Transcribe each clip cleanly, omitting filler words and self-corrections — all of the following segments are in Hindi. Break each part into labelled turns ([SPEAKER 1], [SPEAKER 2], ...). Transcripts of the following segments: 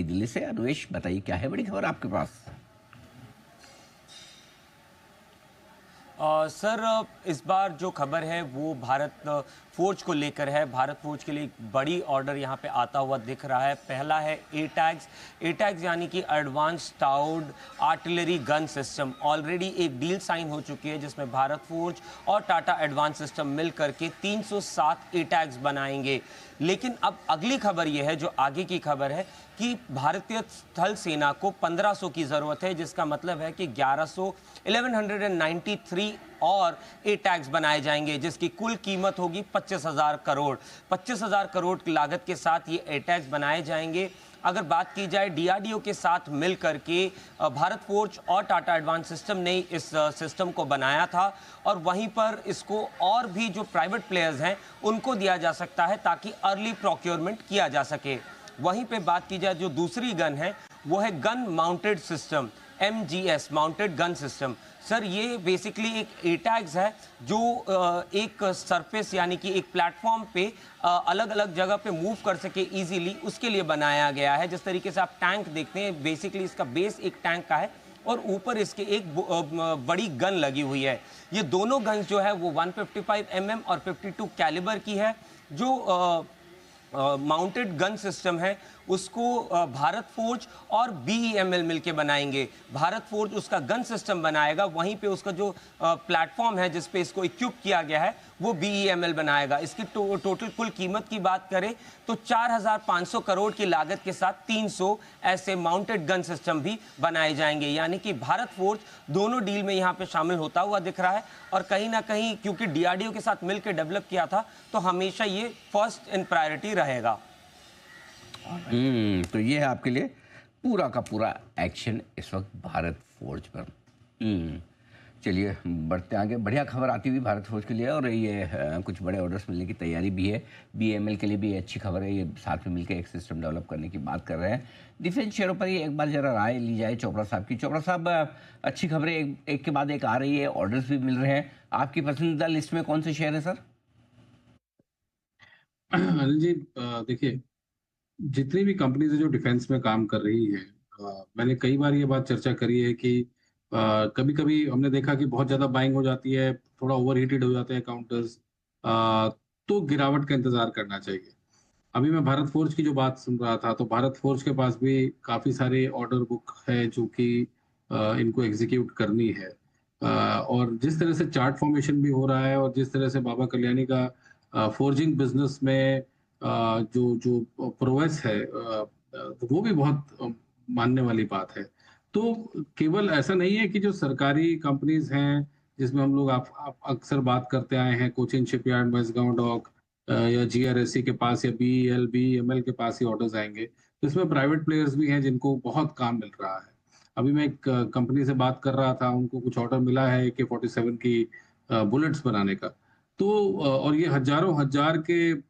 [SPEAKER 1] नई दिल्ली से। अनुवेश, बताइए क्या है बड़ी खबर आपके पास?
[SPEAKER 2] सर, इस बार जो खबर है वो भारत फोर्ज को लेकर है। भारत फोर्ज के लिए एक बड़ी ऑर्डर यहाँ पे आता हुआ दिख रहा है। पहला है एटैग्स यानी कि advance towed artillery gun system. Already एक डील साइन हो चुकी है जिसमें भारत फोर्ज और टाटा एडवांस सिस्टम मिल करके 307 एटैग्स बनाएंगे। लेकिन अब अगली खबर यह है, जो आगे की खबर है, कि भारतीय स्थल सेना को 1500 की जरूरत है, जिसका मतलब है कि 1193 और एटैग्स बनाए जाएंगे, जिसकी कुल कीमत होगी 25,000 करोड़। 25,000 करोड़ की लागत के साथ ये एटैग्स बनाए जाएंगे। अगर बात की जाए डीआरडीओ के साथ मिल करके, भारत फोर्ज और टाटा एडवांस सिस्टम ने इस सिस्टम को बनाया था, और वहीं पर इसको और भी जो प्राइवेट प्लेयर्स हैं उनको दिया जा सकता है ताकि अर्ली प्रोक्योरमेंट किया जा सके। वहीं पे बात की जाए जो दूसरी गन है वो है gun mounted system, MGS mounted gun system. Sir, ये बेसिकली एक एटैग्स है जो एक सरफेस यानी कि एक प्लेटफॉर्म पे अलग अलग जगह पे मूव कर सके इजीली, उसके लिए बनाया गया है। जिस तरीके से आप टैंक देखते हैं, बेसिकली इसका बेस एक टैंक का है और ऊपर इसके एक बड़ी गन लगी हुई है। ये दोनों गन्स जो है वो 155 mm और 52 कैलिबर की है। जो माउंटेड गन सिस्टम है उसको भारत फोर्ज और BEML मिलके बनाएंगे। भारत फोर्ज उसका गन सिस्टम बनाएगा, वहीं पे उसका जो प्लेटफॉर्म है जिस पे इसको इक्विप किया गया है वो BEML बनाएगा। इसकी टोटल कुल कीमत की बात करें तो 4,500 करोड़ की लागत के साथ 300 ऐसे माउंटेड गन सिस्टम भी बनाए जाएंगे। यानी कि भारत फोर्ज दोनों डील में यहाँ पे शामिल होता हुआ दिख रहा है, और कहीं ना कहीं क्योंकि DRDO के साथ मिलकर डेवलप किया था तो हमेशा ये फर्स्ट इन प्रायोरिटी रहेगा।
[SPEAKER 1] तो ये है आपके लिए पूरा का पूरा एक्शन इस वक्त भारत फोर्ज पर। चलिए बढ़ते आगे। बढ़िया खबर आती हुई भारत फोर्ज के लिए, और ये कुछ बड़े ऑर्डर्स मिलने की तैयारी भी है। BEML के लिए भी अच्छी खबर है, ये साथ में मिलकर एक सिस्टम डेवलप करने की बात कर रहे हैं। डिफेंस शेयरों पर ही एक बार जरा राय ली जाए चोपड़ा साहब की। चोपड़ा साहब, अच्छी खबरें एक के बाद एक आ रही है, ऑर्डर्स भी मिल रहे हैं। आपकी पसंदीदा लिस्ट में कौन से शेयर है सर?
[SPEAKER 3] अनिल जी, देखिए, जितनी भी कंपनीज है जो डिफेंस में काम कर रही है, मैंने कई बार ये बात चर्चा करी है कि कभी कभी हमने देखा कि बहुत ज्यादा बाइंग हो जाती है, थोड़ा ओवर हीटेड हो जाते हैं काउंटर्स, तो गिरावट का इंतजार करना चाहिए। अभी मैं भारत फोर्ज की जो बात सुन रहा था, तो भारत फोर्ज के पास भी काफी सारे ऑर्डर बुक है जो कि इनको एग्जीक्यूट करनी है। और जिस तरह से चार्ट फॉर्मेशन भी हो रहा है और जिस तरह से बाबा कल्याणी का फोर्जिंग बिजनेस में जो जो प्रोग्रेस है, वो भी बहुत मानने वाली बात है। तो केवल ऐसा नहीं है कि जो सरकारी कंपनीज हैं जिसमें हम लोग आप अक्सर बात करते आए हैं, कोचिन शिपयार्ड, मैसगांव डॉक या GRSC के पास या BEL BEML के पास ही ऑर्डर्स आएंगे। तो इसमें प्राइवेट प्लेयर्स भी हैं जिनको बहुत काम मिल रहा है। अभी मैं एक कंपनी से बात कर रहा था, उनको कुछ ऑर्डर मिला है AK-47 की बुलेट्स बनाने का। तो और ये हजारों हजार की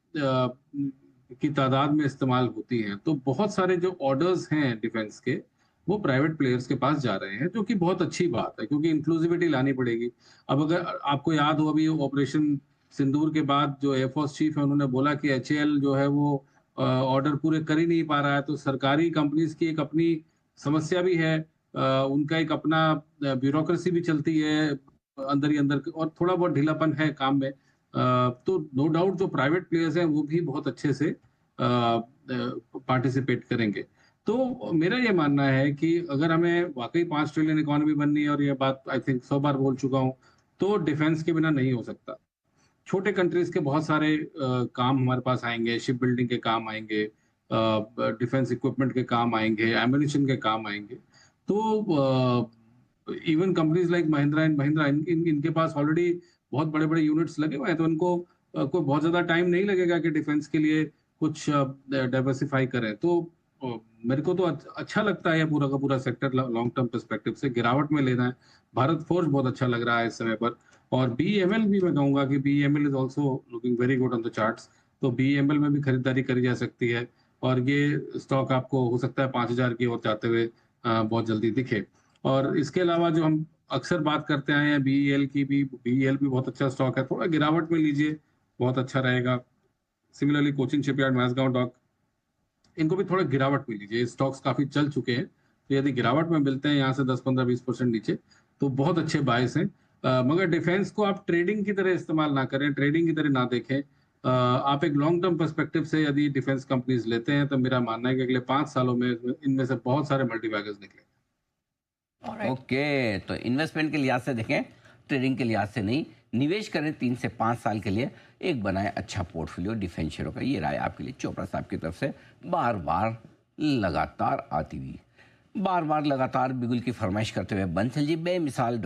[SPEAKER 3] तादाद में इस्तेमाल होती हैं। तो बहुत सारे जो ऑर्डर्स हैं डिफेंस के, वो प्राइवेट प्लेयर्स के पास जा रहे हैं, जो कि बहुत अच्छी बात है क्योंकि इंक्लूसिविटी लानी पड़ेगी। अब अगर आपको याद हो, अभी ऑपरेशन सिंदूर के बाद जो एयरफोर्स चीफ है उन्होंने बोला कि HAL जो है वो ऑर्डर पूरे कर ही नहीं पा रहा है। तो सरकारी कंपनीज की एक अपनी समस्या भी है, उनका एक अपना ब्यूरोक्रेसी भी चलती है अंदर ही अंदर, और थोड़ा बहुत ढीलापन है काम में। तो नो डाउट जो प्राइवेट प्लेयर्स हैं वो भी बहुत अच्छे से पार्टिसिपेट करेंगे। तो मेरा ये मानना है कि अगर हमें वाकई 5 ट्रिलियन इकोनॉमी बननी है, और ये बात आई थिंक 100 बार बोल चुका हूँ, तो डिफेंस के बिना नहीं हो सकता। छोटे कंट्रीज के बहुत सारे काम हमारे पास आएंगे, शिप बिल्डिंग के काम आएंगे, डिफेंस इक्विपमेंट के काम आएंगे, एम्युनिशन के काम आएंगे। तो even companies like Mahindra and Mahindra, इनके पास ऑलरेडी बहुत बड़े बड़े यूनिट्स लगे हुए हैं, तो इनको कोई बहुत ज्यादा टाइम नहीं लगेगा कि डिफेंस के लिए कुछ डाइवर्सिफाई करें। तो मेरे को तो अच्छा लगता है पूरा का पूरा सेक्टर लॉन्ग टर्म पर्सपेक्टिव से गिरावट में लेना है। भारत फोर्ज बहुत अच्छा लग रहा है इस समय पर, और BEML भी मैं कहूंगा कि BEML is also looking very good on the charts. तो BEML में भी खरीदारी करी जा सकती है, और ये स्टॉक आपको हो सकता है 5,000 की ओर जाते हुए बहुत जल्दी दिखे। और इसके अलावा जो हम अक्सर बात करते आए हैं BEL की भी, BEL भी बहुत अच्छा स्टॉक है, थोड़ा गिरावट में लीजिए, बहुत अच्छा रहेगा। Similarly Cochin shipyard, Mazagon dock, इनको भी थोड़ा गिरावट मिली। ये स्टॉक्स काफी चल चुके हैं, तो यदि गिरावट में मिलते हैं यहाँ से 10-15-20% नीचे, तो बहुत अच्छे बायस हैं। मगर डिफेंस को आप ट्रेडिंग की तरह इस्तेमाल ना करें, ट्रेडिंग की तरह ना देखें। आप एक लॉन्ग टर्म पर्सपेक्टिव से यदि डिफेंस कंपनीज लेते हैं, तो मेरा मानना है कि अगले 5 सालों में इनमें से बहुत सारे मल्टीबैगर्स निकलेंगे।
[SPEAKER 1] ओके, तो इन्वेस्टमेंट के लिहाज से देखें, ट्रेडिंग के लिहाज से नहीं। निवेश करें 3 से 5 साल के लिए, एक बनाए अच्छा पोर्टफोलियो डिफेंस शेयरों का। ये राय आपके लिए चोपड़ा साहब की तरफ से बार बार लगातार आती हुई, बार बार लगातार बिगुल की फरमाइश करते हुए बंसल जी बेमिसाल